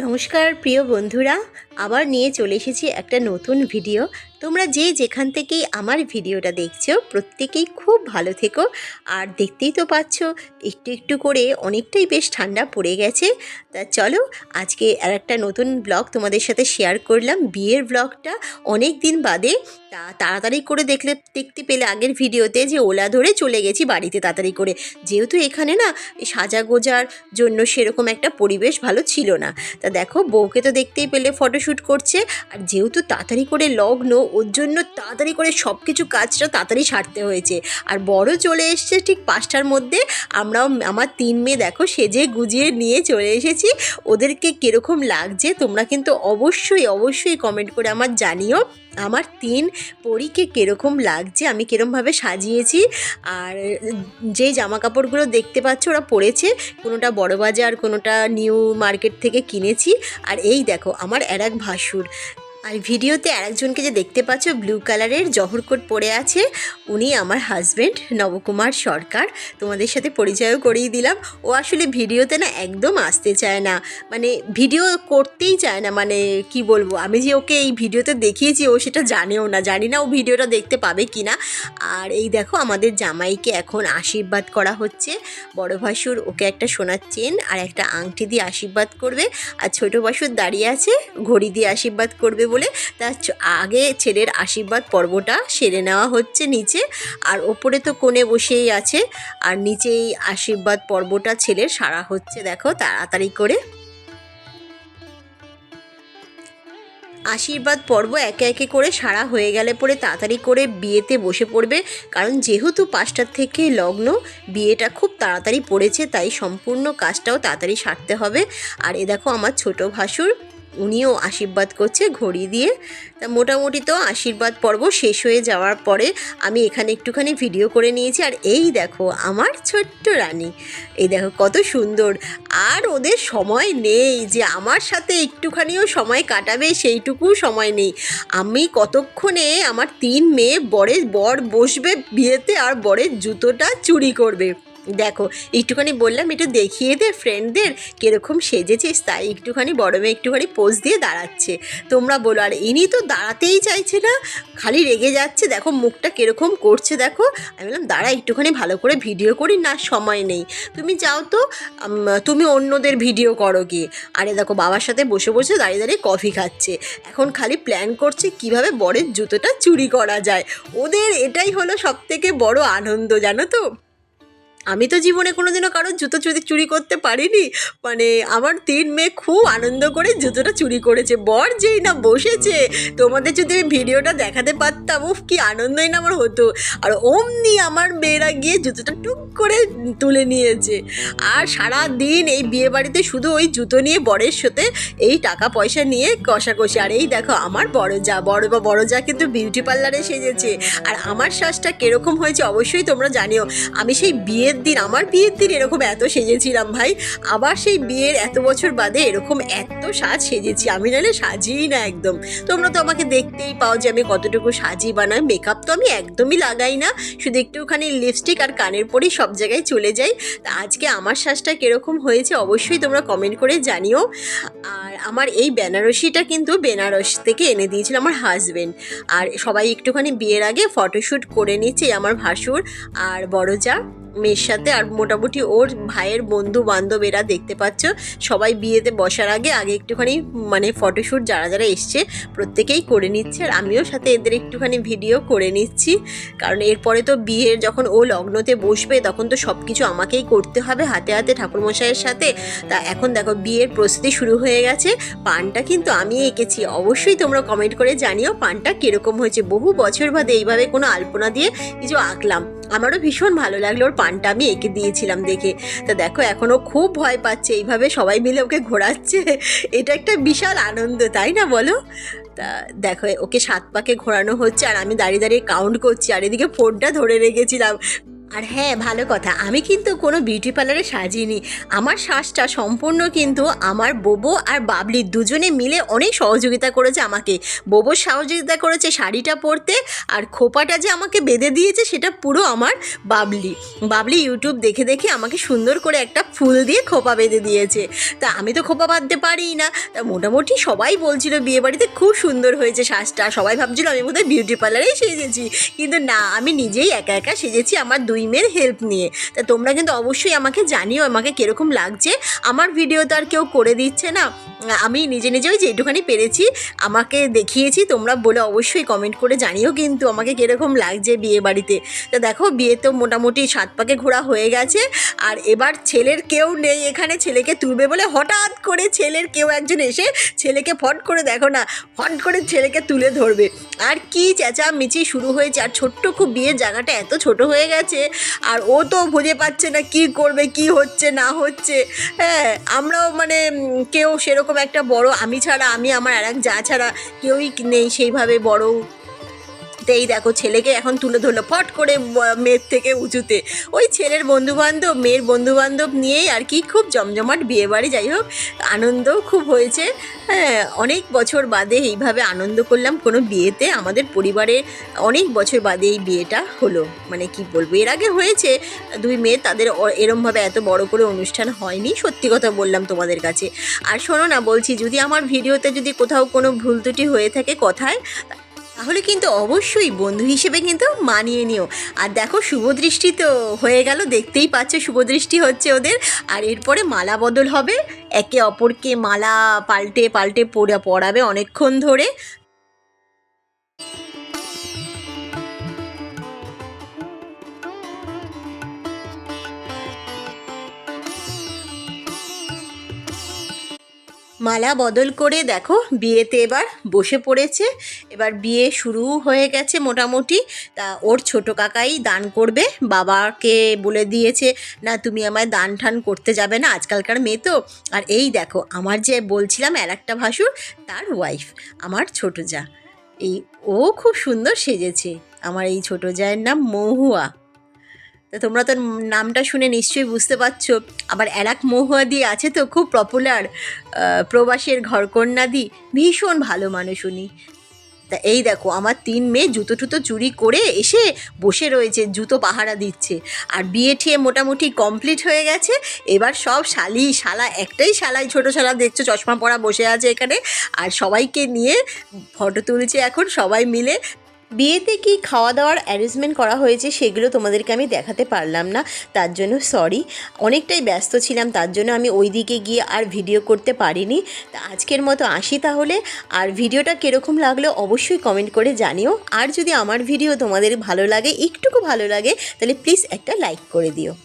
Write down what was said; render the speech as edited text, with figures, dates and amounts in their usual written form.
নমস্কার প্রিয় বন্ধুরা, আবার নিয়ে চলে এসেছি একটা নতুন ভিডিও। তোমরা যে যেখান থেকেই আমার ভিডিওটা দেখছো প্রত্যেকেই খুব ভালো থেকো। আর দেখতেই তো পাচ্ছ একটু একটু করে অনেকটাই বেশ ঠান্ডা পড়ে গেছে। তা চলো আজকে আর একটা নতুন ব্লগ তোমাদের সাথে শেয়ার করলাম, বিয়ের ব্লগটা অনেক দিন বাদে। তাড়াতাড়ি করে দেখতে পেলে আগের ভিডিওতে যে ওলা ধরে চলে গেছি বাড়িতে তাড়াতাড়ি করে, যেহেতু এখানে না সাজা গোজার জন্য সেরকম একটা পরিবেশ ভালো ছিল না। তা দেখো বউকে তো দেখতেই পেলে ফটোশ্যুট করছে, আর যেহেতু তাড়াতাড়ি করে লগ্ন ওর জন্য তাড়াতাড়ি করে সব কিছু কাজটা তাড়াতাড়ি সারতে হয়েছে। আর বড় চলে এসছে ঠিক 5টার মধ্যে। আমরাও আমার 3 মেয়ে দেখো সেজে গুজিয়ে নিয়ে চলে এসেছি। ওদেরকে কীরকম লাগছে তোমরা কিন্তু অবশ্যই কমেন্ট করে আমার জানিও। আমার 3 পরীকে কীরকম লাগছে, আমি কীরমভাবে সাজিয়েছি। আর যে জামা কাপড়গুলো দেখতে পাচ্ছ ওরা পরেছে, কোনোটা বড়বাজার কোনোটা নিউ মার্কেট থেকে কিনেছি। আর এই দেখো আমার এক ভাসুর। আর ভিডিওতে আরেকজনকে যে দেখতে পাচ্ছ ব্লু কালারের জহর কোট পরে আছে, উনি আমার হাজব্যান্ড নবকুমার সরকার। তোমাদের সাথে পরিচয়ও করিয়ে দিলাম। ও আসলে ভিডিওতে না একদম আসতে চায় না, মানে ভিডিও করতেই চায় না, মানে কি বলবো, আমি যে ওকে এই ভিডিওতে দেখিয়েছি ও সেটা জানেও না, জানি না ও ভিডিওটা দেখতে পাবে কি না। আর এই দেখো আমাদের জামাইকে এখন আশীর্বাদ করা হচ্ছে। বড় ভাসুর ওকে একটা সোনার চেন আর একটা আংটি দিয়ে আশীর্বাদ করবে, আর ছোটো ভাসুর দাঁড়িয়ে আছে ঘড়ি দিয়ে আশীর্বাদ করবে বলে। তার আগে ছেলের আশীর্বাদ পর্বটা সেরে নেওয়া হচ্ছে নিচে, আর ওপরে তো কোণে বসেই আছে, আর নিচেই আশীর্বাদ পর্বটা ছেলের সারা হচ্ছে। দেখো তাড়াতাড়ি করে আশীর্বাদ পর্ব একে একে করে সারা হয়ে গেলে পরে তাড়াতাড়ি করে বিয়েতে বসে পড়বে। কারণ যেহেতু 5টার থেকে লগ্ন, বিয়েটা খুব তাড়াতাড়ি পড়েছে, তাই সম্পূর্ণ কাজটাও তাড়াতাড়ি সারতে হবে। আর এ দেখো আমার ছোটো ভাসুর, উনিও আশীর্বাদ করছে ঘড়ি দিয়ে। তা মোটামুটি তো আশীর্বাদ পর্ব শেষ হয়ে যাওয়ার পরে আমি এখানে একটুখানি ভিডিও করে নিয়েছি। আর এই দেখো আমার ছোট্ট রানী, এই দেখো কত সুন্দর। আর ওদের সময় নেই যে আমার সাথে একটুখানিও সময় কাটাবে, সেইটুকু সময় নেই। আমি কতক্ষণে আমার 3 মেয়ে বর বসবে বিয়েতে আর বরের জুতোটা চুরি করবে। দেখো একটুখানি বললাম একটু দেখিয়ে দে ফ্রেন্ডদের কীরকম সেজেছিস, তাই একটুখানি বড় মেয়ে একটুখানি পোজ দিয়ে দাঁড়াচ্ছে। তোমরা বলো। আর ইনি তো দাঁড়াতেই চাইছে না, খালি রেগে যাচ্ছে। দেখো মুখটা কীরকম করছে দেখো। আমি বললাম দাঁড়া একটুখানি ভালো করে ভিডিও করি, না সময় নেই, তুমি যাও তো, তুমি অন্যদের ভিডিও করো গিয়ে। আরে দেখো বাবার সাথে বসে বসে দাঁড়িয়ে কফি খাচ্ছে, এখন খালি প্ল্যান করছে কিভাবে বরের জুতোটা চুরি করা যায়। ওদের এটাই হলো সবথেকে বড় আনন্দ, জানো তো। আমি তো জীবনে কোনোদিনও কারোর জুতো চুরি করতে পারিনি, মানে আমার 3 মেয়ে খুব আনন্দ করে জুতোটা চুরি করেছে। বর যেই না বসেছে, তোমাদের যদি আমি ভিডিওটা দেখাতে পারতাম, উফ কি আনন্দই না আমার হতো। আর অমনি আমার মেয়েরা গিয়ে জুতোটা টুক করে তুলে নিয়েছে। আর সারা দিন এই বিয়ে বাড়িতে শুধু ওই জুতো নিয়ে বরের সাথে এই টাকা পয়সা নিয়ে কষাকষি। আর এই দেখো আমার বড় যা কিন্তু বিউটি পার্লারে সেজেছে। আর আমার সাজটা কীরকম হয়েছে অবশ্যই তোমরা জানিও। আমি সেই আমার বিয়ের দিন এরকম এত সেজেছিলাম ভাই, আবার সেই বিয়ের এত বছর বাদে এরকম এত সাজ সেজেছি। আমি নাহলে সাজিই না একদম। তোমরা তো আমাকে দেখতেই পাও যে আমি কতটুকু সাজি বানাই। মেকআপ তো আমি একদমই লাগাই না, শুধু একটুখানি লিপস্টিক আর কানের পরেই সব জায়গায় চলে যাই। তা আজকে আমার সাজটা কীরকম হয়েছে অবশ্যই তোমরা কমেন্ট করে জানিও। আর আমার এই বেনারসিটা কিন্তু বেনারস থেকে এনে দিয়েছিল আমার হাজব্যান্ড। আর সবাই একটুখানি বিয়ের আগে ফটোশ্যুট করে নিচ্ছে, আমার ভাসুর আর বড় যা মেয়ের সাথে, আর মোটামুটি ওর ভাইয়ের বন্ধু বান্ধব এরা দেখতে পাচ্ছ। সবাই বিয়েতে বসার আগে একটুখানি মানে ফটোশ্যুট যারা এসছে প্রত্যেকেই করে নিচ্ছে। আর আমিও সাথে এদের একটুখানি ভিডিও করে নিচ্ছি, কারণ এরপরে তো বিয়ের যখন ও লগ্নতে বসবে তখন তো সব কিছু আমাকেই করতে হবে হাতে হাতে ঠাকুরমশাইয়ের সাথে। তা এখন দেখো বিয়ের প্রস্তুতি শুরু হয়ে গেছে। পানটা কিন্তু আমি এঁকেছি, অবশ্যই তোমরা কমেন্ট করে জানিও পানটা কীরকম হয়েছে। বহু বছর বাদে এইভাবে কোনো আলপনা দিয়ে কিছু আঁকলাম, আমারও ভীষণ ভালো লাগলো। ওর পানটা আমি এঁকে দিয়েছিলাম দেখে। তা দেখো এখনও খুব ভয় পাচ্ছে, এইভাবে সবাই মিলে ওকে ঘোরাচ্ছে। এটা একটা বিশাল আনন্দ, তাই না বলো। তা দেখো ওকে 7 পাকে ঘোরানো হচ্ছে, আর আমি দাঁড়িয়ে কাউন্ট করছি, আর এদিকে ফোনটা ধরে রেখেছিলাম। আর হ্যাঁ, ভালো কথা, আমি কিন্তু কোনো বিউটি পার্লারে সাজিনি। আমার সাজটা সম্পূর্ণ কিন্তু আমার বোবো আর বাবলি দুজনে মিলে অনেক সহযোগিতা করেছে আমাকে। বোবো সহযোগিতা করেছে শাড়িটা পরতে, আর খোপাটা যে আমাকে বেঁধে দিয়েছে সেটা পুরো আমার বাবলি। বাবলি ইউটিউব দেখে দেখে আমাকে সুন্দর করে একটা ফুল দিয়ে খোপা বেঁধে দিয়েছে। তা আমি তো খোপা বাঁধতে পারি না। তা মোটামুটি সবাই বলছিল বিয়েবাড়িতে খুব সুন্দর হয়েছে সাজটা। সবাই ভাবছিল আমি বোধহয় বিউটি পার্লারেই সেজেছি, কিন্তু না, আমি নিজেই একা একা সেজেছি আমার 2 মেয়ের হেল্প নিয়ে। তা তোমরা কিন্তু অবশ্যই আমাকে জানিও আমাকে কীরকম লাগছে। আমার ভিডিও তো আর কেউ করে দিচ্ছে না, আমি নিজে নিজেই যেটুখানি পেরেছি আমাকে দেখিয়েছি। তোমরা বলে অবশ্যই কমেন্ট করে জানিও কিন্তু আমাকে কীরকম লাগছে বিয়ে বাড়িতে। তা দেখো, বিয়ে তো মোটামুটি 7 পাকে ঘোরা হয়ে গেছে, আর এবার ছেলের কেউ নেই এখানে। ছেলেকে তুলবে বলে হঠাৎ করে ছেলের কেউ একজন এসে ছেলেকে ফট করে, দেখো না, ফট করে ছেলেকে তুলে ধরবে। আর কি চেঁচামেচি শুরু হয়েছে। আর ছোট্ট খুব বিয়ের জায়গাটা এত ছোট হয়ে গেছে, আর ও তো বুঝে পাচ্ছে না কি করবে, কি হচ্ছে না হচ্ছে। হ্যাঁ, আমরাও মানে কেউ সেরকম একটা বড়, আমি ছাড়া, আমি আমার আর এক যা ছাড়া কেউই নেই সেইভাবে বড়। এই দেখো, ছেলেকে এখন তুলে ধরলো ফট করে মেয়ের থেকে উঁচুতে। ওই ছেলের বন্ধুবান্ধব, মেয়ের বন্ধুবান্ধব নিয়েই আর কি খুব জমজমাট বিয়েবাড়ি। যাই হোক, আনন্দও খুব হয়েছে। হ্যাঁ, অনেক বছর বাদে এইভাবে আনন্দ করলাম কোনো বিয়েতে। আমাদের পরিবারে অনেক বছর বাদে এই বিয়েটা হলো। মানে কি বলবো, এর আগে হয়েছে 2 মেয়ে, তাদের এরমভাবে এত বড় করে অনুষ্ঠান হয়নি। সত্যি কথা বললাম তোমাদের কাছে। আর শোনো না, বলছি, যদি আমার ভিডিওতে যদি কোথাও কোনো ভুল ত্রুটি হয়ে থাকে কথায়, তাহলে কিন্তু অবশ্যই বন্ধু হিসেবে কিন্তু মানিয়ে নিও। আর দেখো, শুভদৃষ্টি তো হয়ে গেল, দেখতেই পাচ্ছ শুভদৃষ্টি হচ্ছে ওদের। আর এরপরে মালা বদল হবে, একে অপরকে মালা পাল্টে পাল্টে পরাবে অনেকক্ষণ ধরে। মালা বদল করে দেখো বিয়েতে এবার বসে পড়েছে। এবার বিয়ে শুরু হয়ে গেছে মোটামুটি। তা ওর ছোটো কাকাই দান করবে, বাবাকে বলে দিয়েছে না তুমি আমায় দান ঠান করতে যাবে না, আজকালকার মেয়ে তো। আর এই দেখো, আমার যে বলছিলাম আর একটা ভাসুর, তার ওয়াইফ, আমার ছোটো যা, এই ও খুব সুন্দর সেজেছে। আমার এই ছোটো জায়ের নাম মহুয়া। তা তোমরা তো নামটা শুনে নিশ্চয়ই বুঝতে পারছো। আবার এক মহুয়া দি আছে তো, খুব পপুলার, প্রবাসের ঘরকন্যা দি, ভীষণ ভালো মানুষ উনি। তা এই দেখো, আমার 3 মেয়ে জুতো টুতো চুরি করে এসে বসে রয়েছে, জুতো পাহারা দিচ্ছে। আর বিয়ে ঠিয়ে মোটামুটি কমপ্লিট হয়ে গেছে। এবার সব শালি শালা, একটাই শালাই, ছোটো শালা দেখছো চশমা পরা বসে আছে এখানে, আর সবাইকে নিয়ে ফটো তুলছে এখন সবাই মিলে। বিয়েতে কি খাওয়া দাওয়ার অ্যারেঞ্জমেন্ট করা হয়েছে সেগুলো তোমাদেরকে আমি দেখাতে পারলাম না, তার জন্য সরি। অনেকটাই ব্যস্ত ছিলাম, তার জন্য আমি ওই দিকে গিয়ে আর ভিডিও করতে পারিনি। তা আজকের মতো আসি তাহলে। আর ভিডিওটা কীরকম লাগলো অবশ্যই কমেন্ট করে জানিও। আর যদি আমার ভিডিও তোমাদের ভালো লাগে, একটুকু ভালো লাগে, তাহলে প্লিজ একটা লাইক করে দিও।